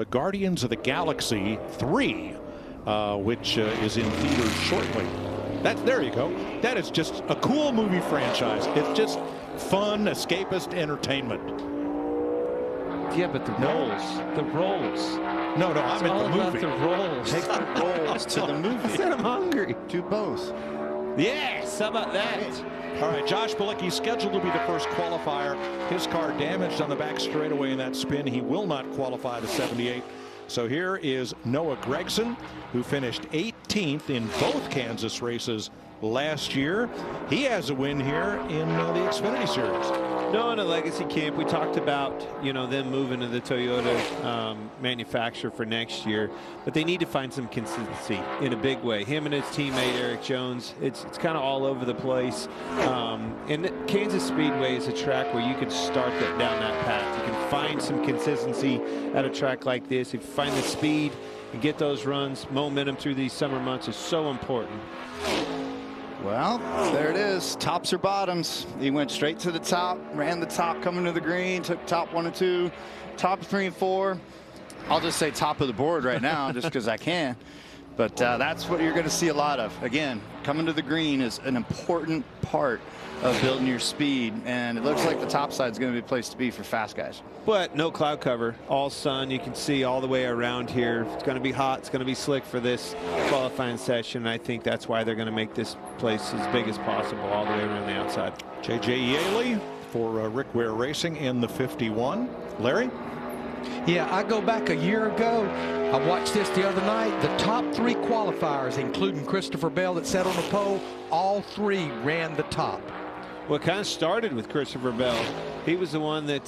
Guardians of the Galaxy 3, which is in theaters shortly. There you go. That is just a cool movie franchise. It's just fun, escapist entertainment. Yeah, but the rolls. No, I'm in the movie. The rolls. Take the rolls to the movie. I said I'm hungry. Do both. Yes, how about that? All right, Josh Bilicki scheduled to be the first qualifier. His car damaged on the back straightaway in that spin. He will not qualify the 78. So here is Noah Gragson, who finished 18th in both Kansas races last year. He has a win here in the Xfinity Series. No, in a legacy camp, we talked about, them moving to the Toyota manufacturer for next year, but they need to find some consistency in a big way. Him and his teammate Eric Jones, it's kind of all over the place. And Kansas Speedway is a track where you can start down that path. You can find some consistency at a track like this. If you find the speed and get those runs, momentum through these summer months is so important. Well, there it is. Tops or bottoms. He went straight to the top, ran the top coming to the green, took top 1 and 2, top 3 and 4. I'll just say top of the board right now just because I can. But that's what you're going to see a lot of. Again, coming to the green is an important part of building your speed, and it looks like the top side is going to be a place to be for fast guys. But no cloud cover, all sun. You can see all the way around here. It's going to be hot. It's going to be slick for this qualifying session. I think that's why they're going to make this place as big as possible all the way around the outside. J.J. Yaley for Rick Ware Racing in the 51. Larry? Yeah, I go back a year ago. I watched this the other night. The top 3 qualifiers, including Christopher Bell that sat on the pole, all 3 ran the top. Well, it kind of started with Christopher Bell. He was the one that,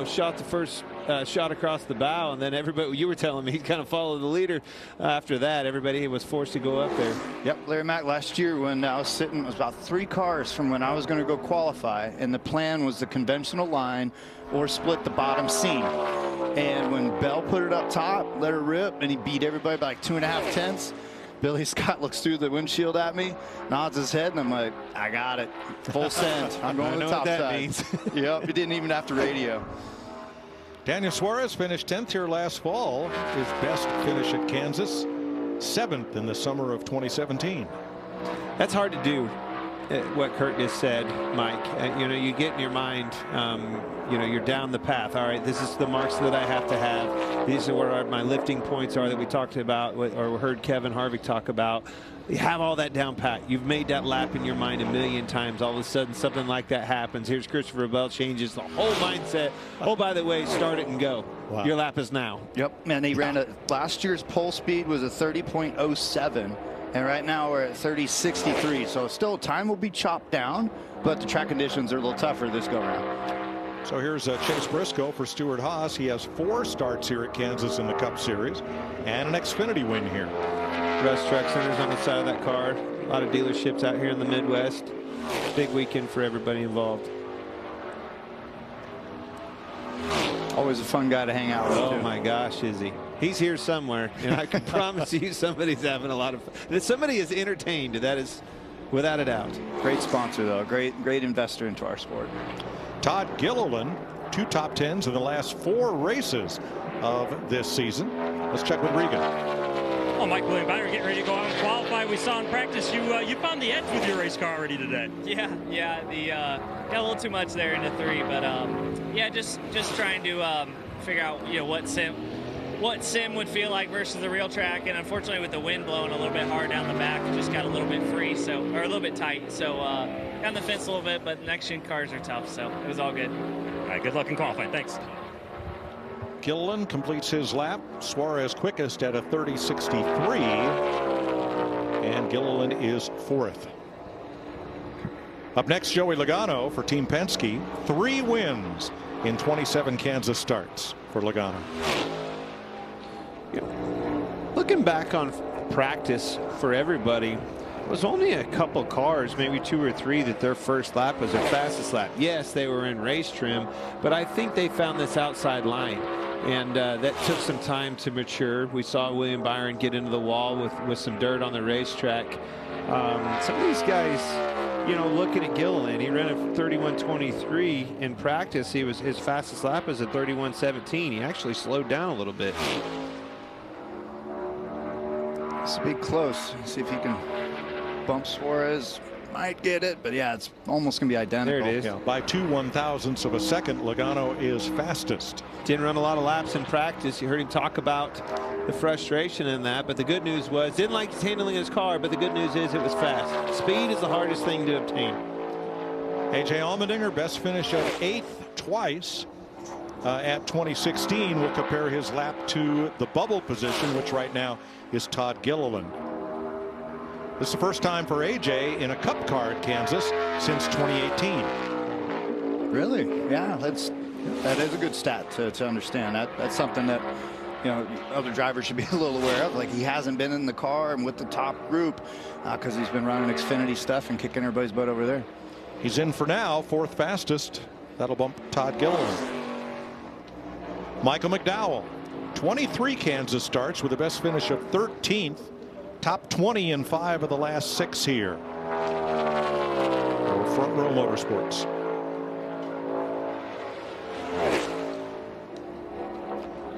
shot the first shot across the bow, and then everybody, you were telling me, he kind of followed the leader. After that, everybody was forced to go up there. Yep, Larry Mack, last year when I was sitting, it was about 3 cars from when I was going to go qualify, and the plan was the conventional line or split the bottom seam. And when Bell put it up top, let her rip, and he beat everybody by like 2.5 tenths. Billy Scott looks through the windshield at me, nods his head, and I'm like, I got it. Full send. I'm going to the top side. Yep, he didn't even have to radio. Daniel Suarez finished 10th here last fall. His best finish at Kansas, 7th in the summer of 2017. That's hard to do, what Kurt just said, Mike. You get in your mind, you're down the path. All right, this is the marks that I have to have. These are where my lifting points are that we talked about or heard Kevin Harvick talk about. You have all that down pat. You've made that lap in your mind a million times. All of a sudden, something like that happens. Here's Christopher Bell, changes the whole mindset. Oh, by the way, start it and go. Wow. Your lap is now. Yep, man, he ran last year's pole speed was a 30.07. And right now we're at 30.63. So still time will be chopped down, but the track conditions are a little tougher this go around. So here's Chase Briscoe for Stewart Haas. He has 4 starts here at Kansas in the Cup Series and an Xfinity win here. Russ Truck Center's on the side of that car. A lot of dealerships out here in the Midwest. Big weekend for everybody involved. Always a fun guy to hang out with. Oh my gosh, is he? He's here somewhere, and I can promise you somebody's having a lot of fun. Somebody is entertained. That is without a doubt. Great sponsor, though. Great investor into our sport. Todd Gilliland, 2 top 10s in the last 4 races of this season. Let's check with Regan. Well, Mike William Byron getting ready to go out and qualify. We saw in practice you found the edge with your race car already today. Yeah. Got a little too much there in the 3, but yeah, just trying to figure out what sim would feel like versus the real track, and unfortunately with the wind blowing a little bit hard down the back, it just got a little bit free, or a little bit tight. So got on the fence a little bit, but next gen cars are tough, so it was all good. All right, good luck in qualifying. Thanks. Gilliland completes his lap. Suarez quickest at a 30.63, and Gilliland is 4th. Up next, Joey Logano for Team Penske. 3 wins in 27 Kansas starts for Logano. Looking back on practice for everybody, it was only a couple cars, maybe 2 or 3, that their first lap was their fastest lap. Yes, they were in race trim, but I think they found this outside line, and that took some time to mature. We saw William Byron get into the wall with some dirt on the racetrack. Some of these guys, you know, looking at Gilliland, he ran a 31:23 in practice. His fastest lap was a 31:17. He actually slowed down a little bit. This will be close. See if he can bump Suarez. Might get it, but yeah, it's almost going to be identical. There it is. Yeah, by 2/1000ths of a second, Logano is fastest. Didn't run a lot of laps in practice. You heard him talk about the frustration in that, but the good news was, didn't like handling his car, but the good news is it was fast. Speed is the hardest thing to obtain. A.J. Allmendinger, best finish of 8th twice at 2016. Will compare his lap to the bubble position, which right now is Todd Gilliland. This is the first time for A.J. in a Cup car at Kansas since 2018. Really? Yeah, that is a good stat to understand. That's something that, you know, other drivers should be a little aware of. Like, he hasn't been in the car and with the top group because he's been running Xfinity stuff and kicking everybody's butt over there. He's in for now, 4th fastest. That'll bump Todd Gilliland. Michael McDowell, 23 Kansas starts with a best finish of 13th. Top 20 in 5 of the last 6 here. Front Row Motorsports.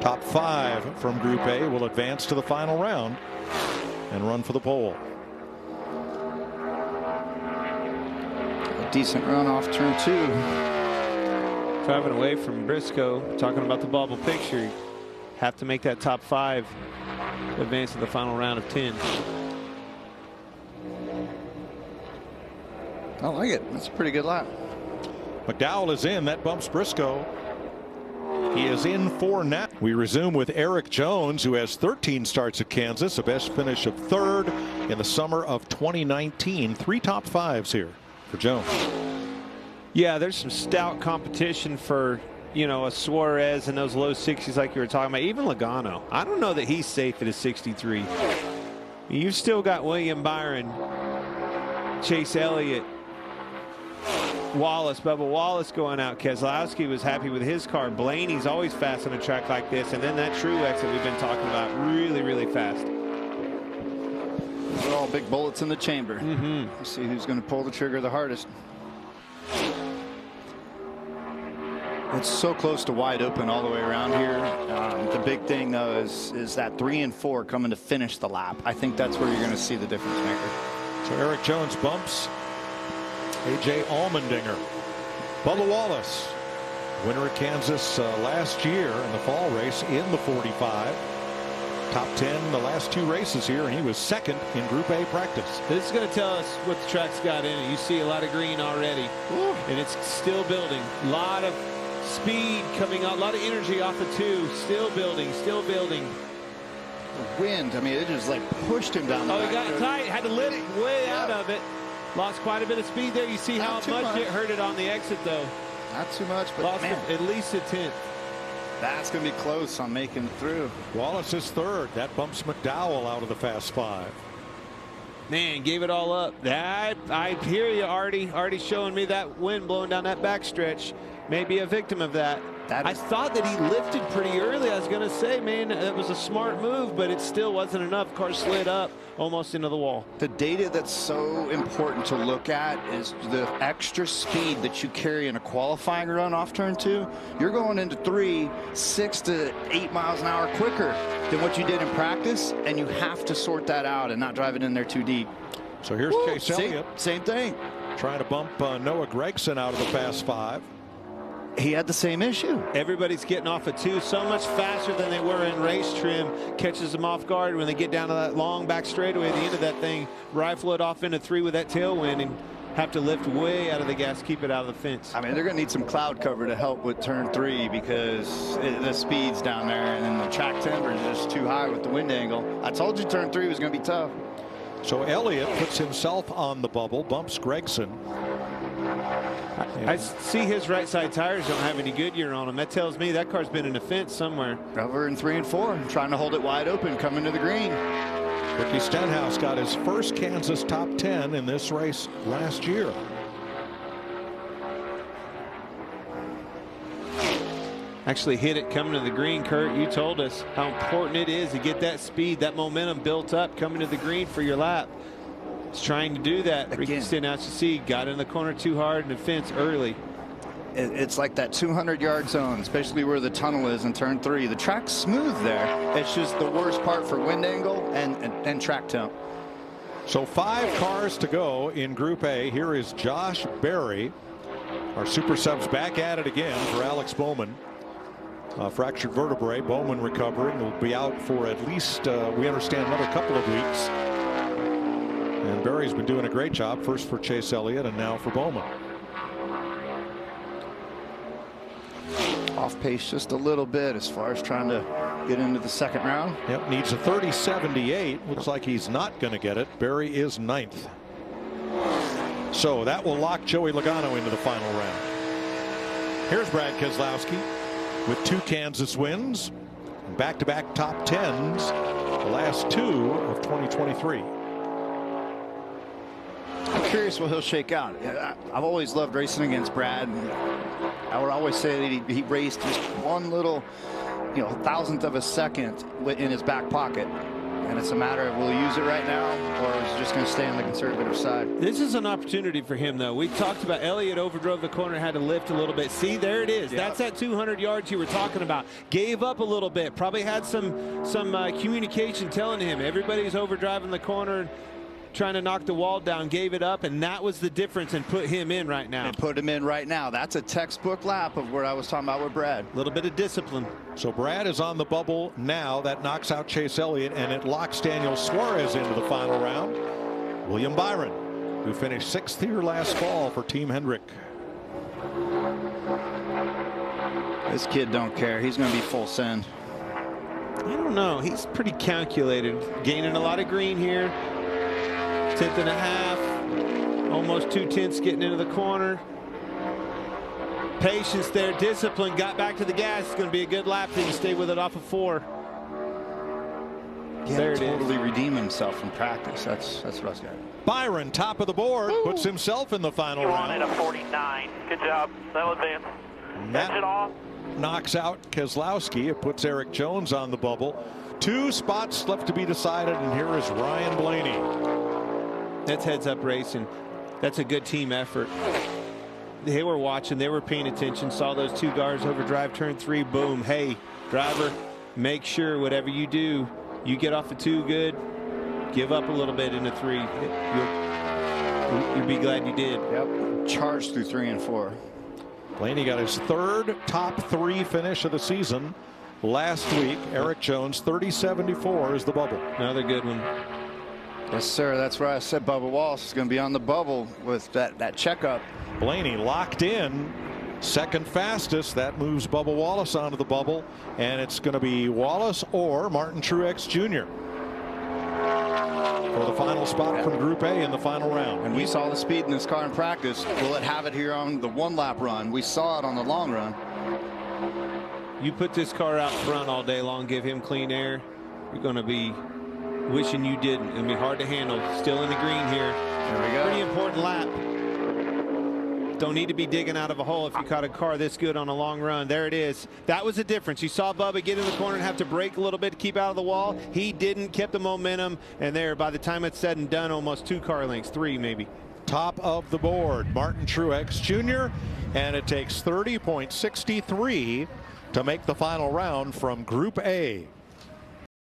Top 5 from Group A will advance to the final round and run for the pole. A decent run off turn 2. Driving away from Briscoe, talking about the bubble picture. Have to make that top 5 to advance to the final round of 10. I like it. That's a pretty good lap. McDowell is in. That bumps Briscoe. He is in for now. We resume with Eric Jones, who has 13 starts at Kansas, a best finish of 3rd in the summer of 2019. 3 top 5s here for Jones. Yeah, there's some stout competition for, you know, a Suarez and those low 60s like you were talking about. Even Logano, I don't know that he's safe at a 63. You've still got William Byron, Chase Elliott, Wallace, Bubba Wallace going out. Keselowski was happy with his car. Blaney's always fast on a track like this. And then that Truex that we've been talking about, really, really fast. They're all big bullets in the chamber. Let's see who's going to pull the trigger the hardest. It's so close to wide open all the way around here. The big thing, though, is that 3 and 4 coming to finish the lap. I think that's where you're going to see the difference maker. So Eric Jones bumps A.J. Allmendinger. Bubba Wallace, winner at Kansas last year in the fall race in the 45. Top 10 the last 2 races here, and he was 2nd in Group A practice. This is going to tell us what the track's got in it. You see a lot of green already, and it's still building. A lot of speed coming out, a lot of energy off of 2. Still building, still building. The wind, I mean, it just like pushed him down the Oh, he back got tight, had to lift way out of it. Lost quite a bit of speed there. You see Not how too much much. it hurt it on the exit, though. Not too much, but Lost man, at least a 10th. that's going to be close on making it through. Wallace is 3rd. That bumps McDowell out of the Fast 5. Man, gave it all up. That, I hear you, Artie showing me that wind blowing down that backstretch. May be a victim of that. I thought that he lifted pretty early. I was going to say, man, it was a smart move, but it still wasn't enough. Car slid up almost into the wall. The data that's so important to look at is the extra speed that you carry in a qualifying run off turn 2. You're going into 3, 6 to 8 miles an hour quicker than what you did in practice, and you have to sort that out and not drive it in there too deep. So here's Chase Elliott. Same thing. Trying to bump Noah Gragson out of the Fast 5. He had the same issue. Everybody's getting off of 2 so much faster than they were in race trim. Catches them off guard when they get down to that long back straightaway at the end of that thing. Rifle it off into 3 with that tailwind and have to lift way out of the gas, keep it out of the fence. I mean, they're going to need some cloud cover to help with turn 3 because the speed's down there and then the track timber is just too high with the wind angle. I told you turn 3 was going to be tough. So Elliott puts himself on the bubble, bumps Gragson. I see his right side tires don't have any Goodyear on them. That tells me that car's been in a fence somewhere. Over in 3 and 4, trying to hold it wide open, coming to the green. Ricky Stenhouse got his first Kansas top 10 in this race last year. Actually hit it coming to the green, Kurt. You told us how important it is to get that speed, that momentum built up coming to the green for your lap. He's trying to do that. Ricky Stenhouse, you see, got in the corner too hard in the fence early. It's like that 200-yard zone, especially where the tunnel is in turn 3. The track's smooth there. It's just the worst part for wind angle and track temp. So 5 cars to go in Group A. Here is Josh Berry. Our super subs back at it again for Alex Bowman. Fractured vertebrae. Bowman recovering. Will be out for at least, we understand, another couple of weeks. And Berry's been doing a great job. First for Chase Elliott and now for Bowman. Off pace just a little bit as far as trying to get into the second round. Yep, needs a 30.78. Looks like he's not going to get it. Berry is 9th. So that will lock Joey Logano into the final round. Here's Brad Keselowski with 2 Kansas wins, back-to-back top 10s, the last 2 of 2023. I'm curious what he'll shake out. I've always loved racing against Brad. I would always say that he raced just one little, thousandth of a second in his back pocket. And it's a matter of, will he use it right now, or is he just going to stay on the conservative side? This is an opportunity for him, though. We talked about Elliott overdrove the corner, had to lift a little bit. See, there it is. Yep. That's that 200 yards you were talking about. Gave up a little bit. Probably had some communication telling him everybody's overdriving the corner, trying to knock the wall down, gave it up, and that was the difference and put him in right now. And put him in right now. That's a textbook lap of what I was talking about with Brad. A little bit of discipline. So Brad is on the bubble now. That knocks out Chase Elliott, and it locks Daniel Suarez into the final round. William Byron, who finished 6th here last fall for Team Hendrick. This kid don't care. He's going to be full send. I don't know. He's pretty calculated. Gaining a lot of green here. 10th and a half, almost 2/10 getting into the corner. Patience there, discipline, got back to the gas. It's going to be a good lap. He can stay with it off of 4. Yeah, there it totally is. Redeem himself in practice. That's what I was getting. Byron, top of the board, puts himself in the final round. At a 49. Good job. That'll advance. That's it off. Knocks out Keselowski. It puts Eric Jones on the bubble. 2 spots left to be decided, and here is Ryan Blaney. That's heads up racing. That's a good team effort. They were watching, they were paying attention, saw those 2 cars overdrive turn 3, boom. Hey, driver, make sure whatever you do, you get off the 2 good, give up a little bit in the 3. You'll be glad you did. Yep, charged through 3 and 4. Blaney got his 3rd top 3 finish of the season last week. Eric Jones, 30.74 is the bubble. Another good one. Yes, sir. That's where I said Bubba Wallace is going to be on the bubble with that checkup. Blaney locked in, 2nd fastest. That moves Bubba Wallace onto the bubble, and it's going to be Wallace or Martin Truex Jr. for the final spot from Group A in the final round. And we saw the speed in this car in practice. Will it have it here on the 1-lap run? We saw it on the long run. You put this car out front all day long, give him clean air, you're going to be wishing you didn't. It'll be hard to handle. Still in the green here. There we go. Pretty important lap. Don't need to be digging out of a hole if you caught a car this good on a long run. There it is. That was the difference. You saw Bubba get in the corner and have to brake a little bit to keep out of the wall. He didn't, kept the momentum, and there, by the time it's said and done, almost 2 car lengths, 3 maybe. Top of the board, Martin Truex Jr., and it takes 30.63 to make the final round from Group A.